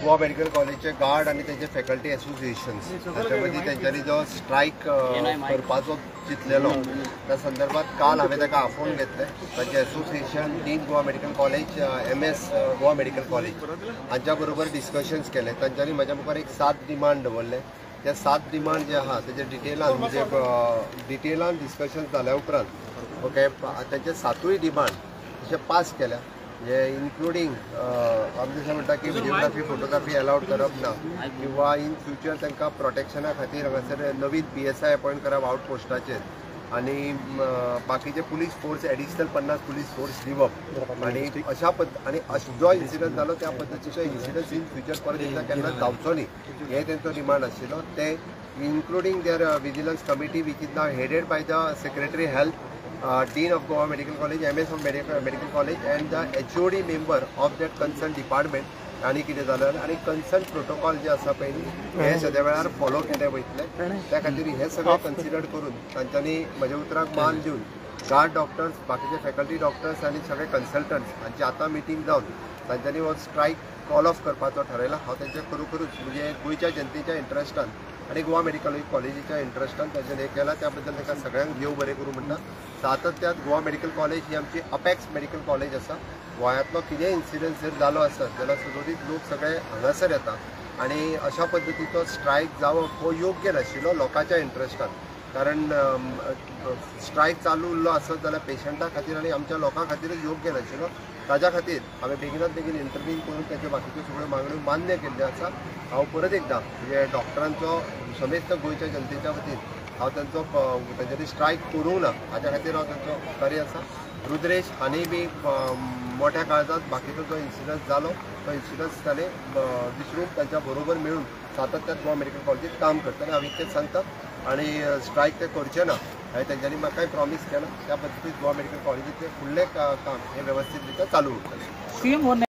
Goa medical कॉलेजचे guard आणि त्यांचे फॅकल्टी एसोसिएशन्स त्याच्यामध्ये त्यांच्यानी जो स्ट्रायक करपाचो चिंतलेलो त्या संदर्भात काल हांवें ताका आफोवन घेतले। तांचे association dean Goa medical college MS Goa medical college हांच्या बरोबर डिस्कशन्स केले। तांच्यांनी म्हज्या मुखार एक 7 डिमांड दवरले। त्या 7 डिमांड जे आहा तेजे डिटेलान डिस्कशन जाल्या उपरांत ओके तांचे 7य डिमांड तशे पास केल्या। इन्क्लुडिंग आमी जशें म्हणटा की व्हिडिओग्राफी फोटोग्राफी अलाउड करप ना किंवा इन फ्युचर तांकां प्रोटेक्शना खातीर हांगासर नवीन PSI अपॉयंट करप आउटपोस्टाचेर आणि बाकीचे police force additional 50 police force दिवप आणि अशा आणि जो इन्सिडंट जालो त्या पद्दतीचो इन्सिडंट इन फ्युचर परत एकदा केन्ना जावचो न्ही हे तेंचो डिमांड आशिल्लो। ते including their vigilance committee which is now headed by the secretary health Dean of Goa Medical College, MS of Medical College and the HOD member of that concerned department आणि कितें जालें आनी कन्सर्न प्रोटोकॉल जे आसा पळय हे सद्या वेळार फॉलो केले वयतले। त्या खातीर हे सगळे कन्सिडर करून तांच्यांनी म्हज्या उतराक मान दिवन गार्ड डॉक्टर्स बाकीचे फॅकल्टी डॉक्टर्स आणि सगळे कन्सल्टंट्स हांची आतां मिटींग जावन तांच्यांनी हो स्ट्रायक कॉल ऑफ करपाचो ठरयला। हांव तांचे खरोखरूच म्हणजे गोंयच्या जनतेच्या इंट्रस्टान आणि गोवा मेडिकल कॉलेजीच्या इंट्रस्टान तांच्यानी हे केला त्याबद्दल ताका सगळ्यांक देव बरें करूं म्हणटा। सातत्यात गोवा मेडिकल कॉलेज ही आमची अपेक्स मेडिकल कॉलेज आसा। गोंयांतलो कितेंय इन्सिडंट जर जालो आसत जाल्यार सुरळीत लोक सगळे हांगासर येता आणि अशा पद्दतीचो स्ट्रायक जावप हो योग्य नाशिल्लो लोकांच्या इंट्रस्टान। कारण स्ट्रायक चालू उरलो आसत जाल्यार पेशंटा खातीर आनी आमच्या लोकां खातीरच योग्य नाशिल्लो। ताज्या खातीर हांवें बेगिनात बेगीन इंटरव्हीन करून तांच्यो बाकीच्यो सगळ्यो मागण्यो मान्य केल्ल्यो आसा। हांव परत एकदां म्हणजे डॉक्टरांचो समेस्त गोंयच्या जनतेच्या वतीन हांव तांच्यांनी स्ट्रायक करूंक ना हाच्या खातीर हांव तांचो कार्य आसा। रुद्रेश हांणी बी मोठ्या काळजांत बाकीचो जो इन्सिडंट जालो तो इन्सिडंट ताणें विसरून तांच्या बरोबर मेळून सातत्यात गोवा मेडिकल कॉलेजीत काम करतले हांव इतकेंच सांगता आणि स्ट्रायक ते करचे ना हांवें तांच्यांनी म्हाकाय प्रॉमीस केला। त्या पद्दतीन गोवा मेडिकल कॉलेजीचें फुडलें काम हे वेवस्थीत रित्या चालू उरतलें।